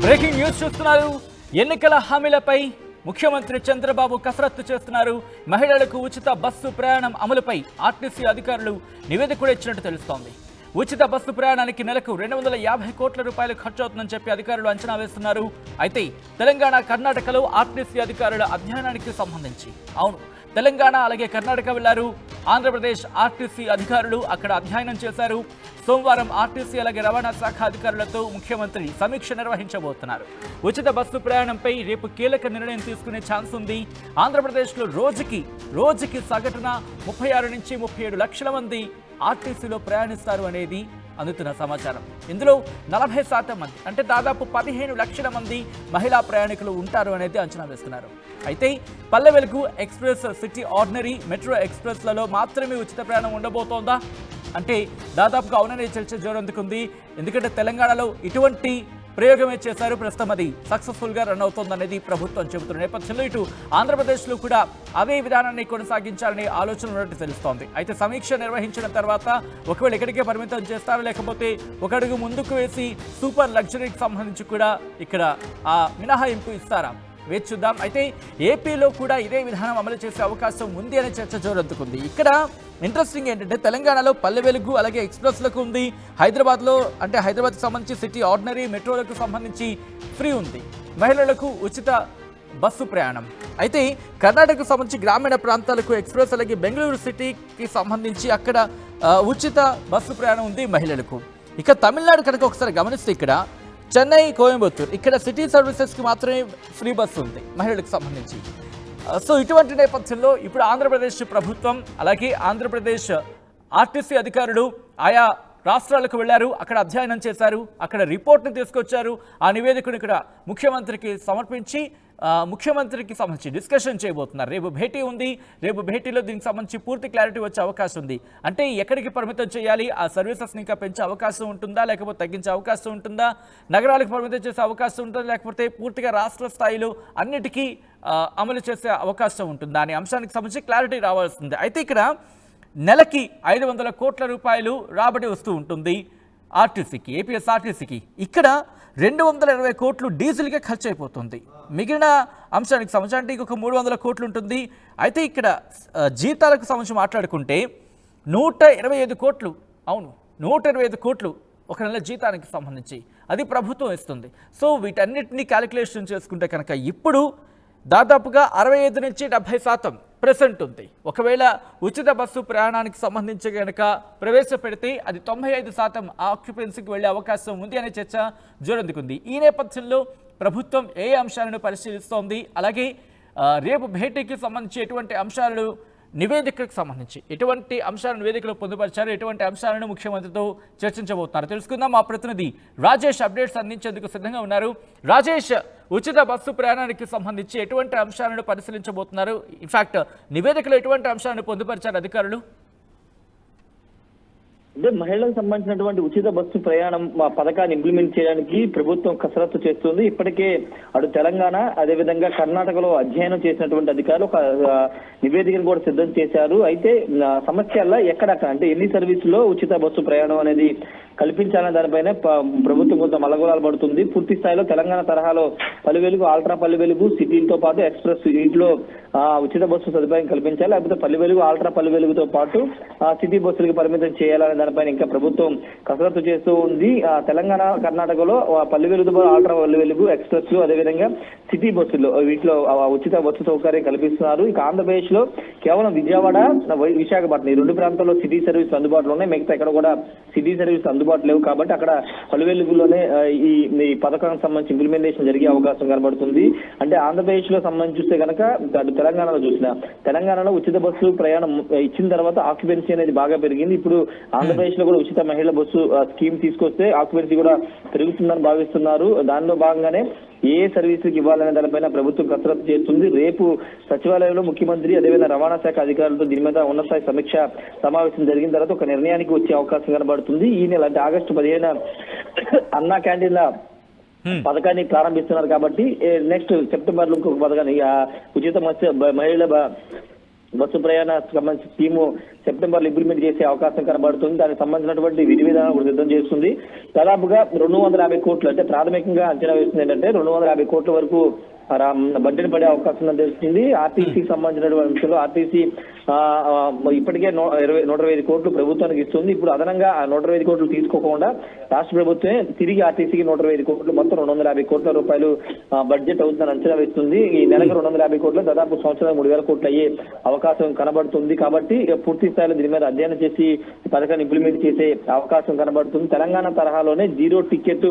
Breaking news చూస్తున్నారు. ఎన్నికల హామీలపై ముఖ్యమంత్రి చంద్రబాబు కసరత్తు చేస్తున్నారు. మహిళలకు ఉచిత బస్సు ప్రయాణం అమలుపై ఆర్టీసీ అధికారులు నివేదిక కూడా ఇచ్చినట్టు తెలుస్తోంది. ఉచిత బస్సు ప్రయాణానికి నెలకు 250 కోట్ల రూపాయలు ఖర్చు అవుతుందని చెప్పి అధికారులు అంచనా వేస్తున్నారు. అయితే తెలంగాణ, కర్ణాటకలో ఆర్టీసీ అధికారుల అధ్యయనానికి సంబంధించి తెలంగాణ అలాగే కర్ణాటక వెళ్లారు. ఆంధ్రప్రదేశ్ ఆర్టీసీ అధికారులు అక్కడ అధ్యయనం చేశారు. సోమవారం ఆర్టీసీ అలాగే రవాణా శాఖ అధికారులతో ముఖ్యమంత్రి సమీక్ష నిర్వహించబోతున్నారు. ఉచిత బస్సు ప్రయాణంపై రేపు కీలక నిర్ణయం తీసుకునే ఛాన్స్ ఉంది. ఆంధ్రప్రదేశ్లో రోజుకి సగటున 36 నుంచి 37 లక్షల మంది ఆర్టీసీలో ప్రయాణిస్తారు అనేది అందుతున్న సమాచారం. ఇందులో 40% మంది అంటే దాదాపు 15 లక్షల మంది మహిళా ప్రయాణికులు ఉంటారు అనేది అంచనా వేస్తున్నారు. అయితే Palle Velugu express, city ordinary, metro ఎక్స్ప్రెస్లలో మాత్రమే ఉచిత ప్రయాణం ఉండబోతోందా అంటే దాదాపుగా అవుననే చర్చ జోరందుకుంది. ఎందుకంటే తెలంగాణలో ఇటువంటి ప్రయోగమే చేశారు. ప్రస్తుతం అది సక్సెస్ఫుల్గా రన్ అవుతోందనేది ప్రభుత్వం చెబుతున్న నేపథ్యంలో ఇటు ఆంధ్రప్రదేశ్లో కూడా అదే విధానాన్ని కొనసాగించాలనే ఆలోచన ఉన్నట్టు తెలుస్తోంది. అయితే సమీక్ష నిర్వహించిన తర్వాత ఒకవేళ ఎక్కడికే పరిమితం చేస్తారో లేకపోతే ఒక అడుగు ముందుకు వేసి సూపర్ లగ్జరీకి సంబంధించి కూడా ఇక్కడ ఆ మినహాయింపు ఇస్తారా వేచి చూద్దాం. అయితే ఏపీలో కూడా ఇదే విధానం అమలు చేసే అవకాశం ఉంది అనే చర్చ జోరందుకుంది. ఇక్కడ ఇంట్రెస్టింగ్ ఏంటంటే తెలంగాణలో పల్లె వెలుగు అలాగే ఎక్స్ప్రెస్లకు ఉంది. హైదరాబాద్కి సంబంధించి సిటీ ఆర్డినరీ, మెట్రోలకు సంబంధించి ఫ్రీ ఉంది. మహిళలకు ఉచిత బస్సు ప్రయాణం. అయితే కర్ణాటకకు సంబంధించి గ్రామీణ ప్రాంతాలకు ఎక్స్ప్రెస్ అలాగే బెంగళూరు సిటీకి సంబంధించి అక్కడ ఉచిత బస్సు ప్రయాణం ఉంది మహిళలకు. ఇక తమిళనాడు కనుక ఒకసారి గమనిస్తే ఇక్కడ చెన్నై, కోయంబత్తూర్ ఇక్కడ సిటీ సర్వీసెస్కి మాత్రమే ఫ్రీ బస్సు ఉంది మహిళలకు సంబంధించి. సో ఇటువంటి నేపథ్యంలో ఇప్పుడు ఆంధ్రప్రదేశ్ ప్రభుత్వం అలాగే ఆంధ్రప్రదేశ్ ఆర్టీసీ అధికారులు ఆయా రాష్ట్రాలకు వెళ్లారు. అక్కడ అధ్యయనం చేశారు. అక్కడ రిపోర్ట్ని తీసుకొచ్చారు. ఆ నివేదికను ఇక్కడ ముఖ్యమంత్రికి సమర్పించి ముఖ్యమంత్రికి సంబంధించి డిస్కషన్ చేయబోతున్నారు. రేపు భేటీ ఉంది. రేపు భేటీలో దీనికి సంబంధించి పూర్తి క్లారిటీ వచ్చే అవకాశం ఉంది. అంటే ఎక్కడికి పరిమితం చేయాలి, ఆ సర్వీసెస్ని ఇంకా పెంచే అవకాశం ఉంటుందా లేకపోతే తగ్గించే అవకాశం ఉంటుందా, నగరాలకు పరిమితం చేసే అవకాశం ఉంటుందా లేకపోతే పూర్తిగా రాష్ట్ర స్థాయిలో అన్నిటికీ అమలు చేసే అవకాశం ఉంటుందా అనే అంశానికి సంబంధించి క్లారిటీ రావాల్సింది. అయితే ఇక్కడ నెలకి 500 కోట్ల రూపాయలు రాబడి వస్తూ ఉంటుంది ఆర్టీసీకి, ఏపీఎస్ఆర్టీసీకి. ఇక్కడ 220 కోట్లు డీజిల్కే ఖర్చు అయిపోతుంది. మిగిలిన అంశానికి సంబంధించి అంటే ఇంకొక 300 కోట్లు ఉంటుంది. అయితే ఇక్కడ జీతాలకు సంబంధించి మాట్లాడుకుంటే 125 కోట్లు 125 కోట్లు ఒక నెల జీతానికి సంబంధించి అది ప్రభుత్వం ఇస్తుంది. సో వీటన్నిటినీ క్యాలిక్యులేషన్ చేసుకుంటే కనుక ఇప్పుడు దాదాపుగా 65 నుంచి 70% ప్రెసెంట్ ఉంది. ఒకవేళ ఉచిత బస్సు ప్రయాణానికి సంబంధించి కనుక ప్రవేశపెడితే అది 95% ఆక్యుపెన్సీకి వెళ్ళే అవకాశం ఉంది అనే చర్చ జోరందుకుంది. ఈ నేపథ్యంలో ప్రభుత్వం ఏ అంశాలను పరిశీలిస్తోంది, అలాగే రేపు భేటీకి సంబంధించి ఎటువంటి అంశాలను నివేదికకు సంబంధించి ఎటువంటి అంశాలను నివేదికలో పొందుపరిచారు, ఎటువంటి అంశాలను ముఖ్యమంత్రితో చర్చించబోతున్నారు తెలుసుకుందాం. మా ప్రతినిధి రాజేష్ అప్డేట్స్ అందించేందుకు సిద్ధంగా ఉన్నారు. రాజేష్, ఉచిత బస్సు ప్రయాణానికి సంబంధించి ఎటువంటి అంశాలను పరిశీలించబోతున్నారు? ఇన్ఫాక్ట్ నివేదికలో ఎటువంటి అంశాలను పొందుపరిచారు అధికారులు? అంటే మహిళలకు సంబంధించినటువంటి ఉచిత బస్సు ప్రయాణం పథకాన్ని ఇంప్లిమెంట్ చేయడానికి ప్రభుత్వం కసరత్తు చేస్తుంది. ఇప్పటికే అటు తెలంగాణ అదేవిధంగా కర్ణాటకలో అధ్యయనం చేసినటువంటి అధికారులు ఒక నివేదికను కూడా సిద్ధం చేశారు. అయితే సమస్యల్లో ఎక్కడక్కడ అంటే ఎన్ని సర్వీసుల్లో ఉచిత బస్సు ప్రయాణం అనేది కల్పించాలనే దానిపైన ప్రభుత్వం కొంత మల్లగోలాలు పడుతుంది. పూర్తి స్థాయిలో తెలంగాణ తరహాలో పల్లె వెలుగు, ఆల్ట్రా పల్లె వెలుగు, సిటీలతో పాటు ఎక్స్ప్రెస్ వీటిలో ఉచిత బస్సు సదుపాయం కల్పించాలి. లేకపోతే పల్లె వెలుగు, ఆల్ట్రా పల్లె వెలుగుతో పాటు సిటీ బస్సులకు పరిమితం చేయాలనే దానిపైన ఇంకా ప్రభుత్వం కసరత్తు చేస్తూ ఉంది. తెలంగాణ, కర్ణాటకలో పల్లె వెలుగుతో పాటు ఆల్ట్రా పల్లె వెలుగు, ఎక్స్ప్రెస్ అదేవిధంగా సిటీ బస్సుల్లో వీటిలో ఉచిత బస్సు సౌకర్యం కల్పిస్తున్నారు. ఇక ఆంధ్రప్రదేశ్ లో కేవలం విజయవాడ, విశాఖపట్నం ఈ 2 ప్రాంతాల్లో సిటీ సర్వీస్ అందుబాటులో ఉన్నాయి. మిగతా ఎక్కడ కూడా సిటీ సర్వీస్ అందుబాటు లేవు. కాబట్టి అక్కడ పల్లె వెలుగులోనే ఈ పథకానికి సంబంధించి ఇంప్లిమెంటేషన్ జరిగే అవకాశం కనబడుతుంది. అంటే ఆంధ్రప్రదేశ్ లో సంబంధించి చూస్తే కనుక తెలంగాణలో తెలంగాణలో ఉచిత బస్సు ప్రయాణం ఇచ్చిన తర్వాత ఆక్యుపెన్సీ అనేది బాగా పెరిగింది. ఇప్పుడు ఆంధ్రప్రదేశ్ లో కూడా ఉచిత మహిళా బస్సు స్కీమ్ తీసుకొస్తే ఆక్యుపెన్సీ కూడా పెరుగుతుందని భావిస్తున్నారు. దానిలో భాగంగానే ఏ సర్వీసులకు ఇవ్వాలనే దానిపైన ప్రభుత్వం కసరత్తు చేస్తుంది. రేపు సచివాలయంలో ముఖ్యమంత్రి అదేవిధంగా రవాణా శాఖ అధికారులతో దీని మీద ఉన్నతస్థాయి సమీక్ష సమావేశం జరిగిన తర్వాత ఒక నిర్ణయానికి వచ్చే అవకాశం కనబడుతుంది. ఈ నెల అంటే ఆగస్టు 15న అన్నా క్యాంటీన్ల పథకాన్ని ప్రారంభిస్తున్నారు. కాబట్టి నెక్స్ట్ సెప్టెంబర్ లో ఇంకొక పథకాన్ని ఉచిత మహిళ బస్సు ప్రయాణ సంబంధించి స్కీము సెప్టెంబర్లో ఇంప్లిమెంట్ చేసే అవకాశం కనబడుతుంది. దానికి సంబంధించినటువంటి విధి విధానం కూడా సిద్ధం చేస్తుంది. దాదాపుగా 250 కోట్లు, అంటే ప్రాథమికంగా అంచనా వేస్తుంది ఏంటంటే 250 కోట్ల వరకు బడ్జెట్ పడే అవకాశం ఉందని తెలిసింది. ఆర్టీసీకి సంబంధించినటువంటి అంశంలో ఆర్టీసీ ఇప్పటికే 125 కోట్లు ప్రభుత్వానికి ఇస్తుంది. ఇప్పుడు అదనంగా 125 కోట్లు తీసుకోకుండా రాష్ట్ర ప్రభుత్వమే తిరిగి ఆర్టీసీకి 125 కోట్లు, మొత్తం 250 కోట్ల రూపాయలు బడ్జెట్ అవుతుందని అంచనా వేస్తుంది. ఈ నెలకు 250 కోట్లు దాదాపు సంవత్సరం 3000 కోట్లు అయ్యే అవకాశం కనబడుతుంది. కాబట్టి పూర్తి స్థాయిలో దీని మీద అధ్యయనం చేసి పథకాన్ని ఇంప్లిమెంట్ చేసే అవకాశం కనబడుతుంది. తెలంగాణ తరహాలోనే 0 టికెట్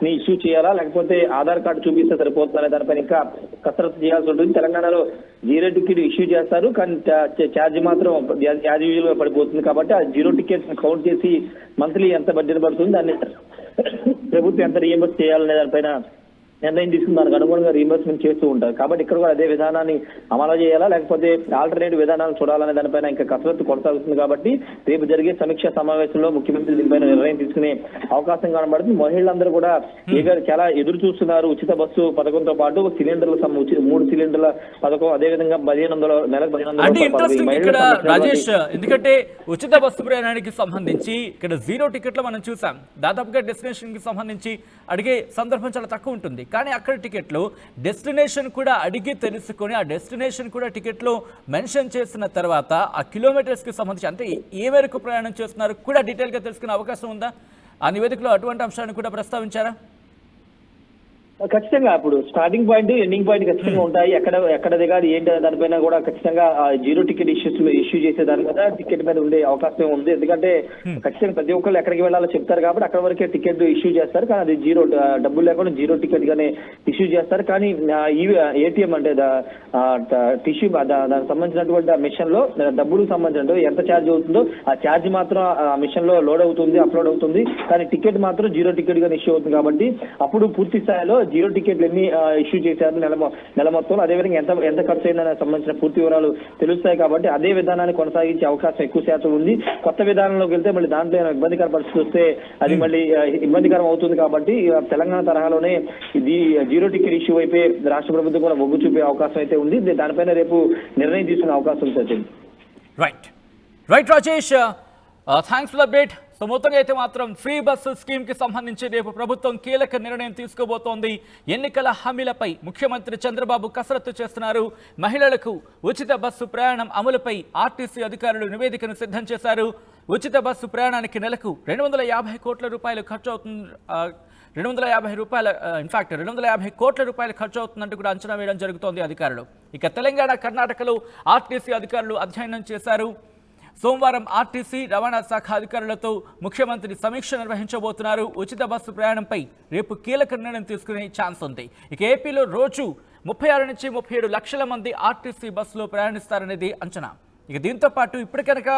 ని ఇష్యూ చేయాలా, లేకపోతే ఆధార్ కార్డు చూపిస్తే సరిపోతుందనే దానిపైన ఇంకా కసరత్తు చేయాల్సి ఉంటుంది. తెలంగాణలో 0 టికెట్ ఇష్యూ చేస్తారు, కానీ ఛార్జ్ మాత్రం యాజ్ యూజువల్ గా పడిపోతుంది. కాబట్టి ఆ 0 టికెట్ కౌంట్ చేసి మంత్లీ ఎంత బడ్జెట్ పడుతుంది, దాన్ని ప్రభుత్వం ఎంత రీఎంబర్స్ చేయాలనే దానిపైన నిర్ణయం తీసుకుని దానికి అనుగుణంగా రీఎంబర్స్మెంట్ చేస్తూ ఉంటారు. కాబట్టి ఇక్కడ కూడా అదే విధానాన్ని అమలు చేయాలా, లేకపోతే ఆల్టర్నేటివ్ విధానాలు చూడాలనే దానిపైన ఇంకా కసరత్తు కొనసాగుతుంది. కాబట్టి రేపు జరిగే సమీక్ష సమావేశంలో ముఖ్యమంత్రి దీనిపైన నిర్ణయం తీసుకునే అవకాశం కనబడుతుంది. మహిళలందరూ కూడా చాలా ఎదురు చూస్తున్నారు. ఉచిత బస్సు పథకంతో పాటు సిలిండర్ల 3 సిలిండర్ల పథకం, అదేవిధంగా 1500 నెలకు 1500. రాజేష్, ఎందుకంటే ఉచిత బస్సు ప్రయాణానికి సంబంధించి ఇక్కడ 0 టికెట్లు మనం చూసాం. దాదాపుగా డెస్టినేషన్ కి సంబంధించి అడిగే సందర్భం చాలా తక్కువ ఉంటుంది. కానీ అక్కడ టికెట్లు డెస్టినేషన్ కూడా అడిగి తెలుసుకొని ఆ డెస్టినేషన్ కూడా టికెట్లో మెన్షన్ చేసిన తర్వాత ఆ కిలోమీటర్స్ కి సంబంధించి అంటే ఏ మేరకు ప్రయాణం చేస్తున్నారు కూడా డీటెయిల్ గా తెలుసుకునే అవకాశం ఉందా? ఆ నివేదికలో అటువంటి అంశాన్ని కూడా ప్రస్తావించారా? ఖచ్చితంగా ఇప్పుడు స్టార్టింగ్ పాయింట్, ఎండింగ్ పాయింట్ ఖచ్చితంగా ఉంటాయి. ఎక్కడ దిగాలి ఏంటి దానిపైన కూడా ఖచ్చితంగా 0 టికెట్ ఇష్యూ చేసే దాని మీద టికెట్ మీద ఉండే అవకాశం ఉంది. ఎందుకంటే ఖచ్చితంగా ప్రతి ఒక్కళ్ళు ఎక్కడికి వెళ్ళాలో చెప్తారు కాబట్టి అక్కడ వరకే టికెట్ ఇష్యూ చేస్తారు. కానీ అది 0 డబ్బులు లేకుండా 0 టికెట్ గానే ఇష్యూ చేస్తారు. కానీ ఏటీఎం అంటే టిష్యూ దానికి సంబంధించినటువంటి మిషన్ లో డబ్బులకు సంబంధించిన ఎంత ఛార్జ్ అవుతుందో ఆ ఛార్జ్ మాత్రం ఆ మిషన్ లో లోడ్ అవుతుంది, అప్లోడ్ అవుతుంది. కానీ టికెట్ మాత్రం 0 టికెట్ గానే ఇష్యూ అవుతుంది. కాబట్టి అప్పుడు పూర్తి స్థాయిలో 0 టికెట్లు ఎన్ని ఇష్యూ చేశారు నెల మొత్తం, అదేవిధంగా ఎంత ఖర్చు అయిందని సంబంధించిన పూర్తి వివరాలు తెలుస్తాయి. కాబట్టి అదే విధానాన్ని కొనసాగించే అవకాశం ఎక్కువ శాతం ఉంది. కొత్త విధానంలోకి వెళ్తే మళ్ళీ దాంట్లో ఇబ్బందికర పరిస్థితి వస్తే అది మళ్ళీ ఇబ్బందికరం అవుతుంది. కాబట్టి తెలంగాణ తరహాలోనే ఇది 0 టికెట్ ఇష్యూ అయిపోయి రాష్ట్ర ప్రభుత్వం కూడా మొగ్గు చూపే అవకాశం అయితే ఉంది. దానిపైన రేపు నిర్ణయం తీసుకునే అవకాశం ఉంటుంది. Right Rajesh, thanks for the update. So మొత్తంగా అయితే మాత్రం ఫ్రీ బస్సు స్కీమ్ కి సంబంధించి రేపు ప్రభుత్వం కీలక నిర్ణయం తీసుకోబోతోంది. ఎన్నికల హామీలపై ముఖ్యమంత్రి చంద్రబాబు కసరత్తు చేస్తున్నారు. మహిళలకు ఉచిత బస్సు ప్రయాణం అమలుపై ఆర్టీసీ అధికారులు నివేదికను సిద్ధం చేశారు. ఉచిత బస్సు ప్రయాణానికి నెలకు 250 కోట్ల రూపాయలు ఖర్చు అవుతుంది. 250 కోట్ల రూపాయలు ఖర్చు అవుతుందంటూ కూడా అంచనా వేయడం జరుగుతోంది అధికారులు. ఇక తెలంగాణ, కర్ణాటకలో ఆర్టీసీ అధికారులు అధ్యయనం చేశారు. సోమవారం ఆర్టీసీ రవాణా శాఖ అధికారులతో ముఖ్యమంత్రి సమీక్ష నిర్వహించబోతున్నారు. ఉచిత బస్సు ప్రయాణంపై రేపు కీలక నిర్ణయం తీసుకునే ఛాన్స్ ఉంది. ఇక ఏపీలో రోజు 36 నుంచి 37 లక్షల మంది ఆర్టీసీ బస్సులో ప్రయాణిస్తారనేది అంచనా. ఇక దీంతో పాటు ఇప్పుడు కనుక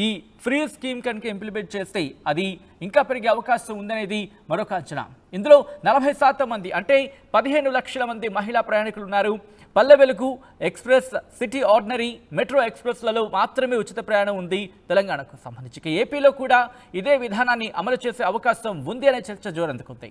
ఈ ఫ్రీ స్కీమ్ కనుక ఇంప్లిమెంట్ చేస్తే అది ఇంకా పెరిగే అవకాశం ఉందనేది మరొక అంచనా. ఇందులో 40% మంది అంటే 15 లక్షల మంది మహిళా ప్రయాణికులు ఉన్నారు. Palle Velugu express, city ordinary, metro ఎక్స్ప్రెస్లలో మాత్రమే ఉచిత ప్రయాణం ఉంది తెలంగాణకు సంబంధించి. ఏపీలో కూడా ఇదే విధానాన్ని అమలు చేసే అవకాశం ఉంది అనే చర్చ జోరందుకుంది.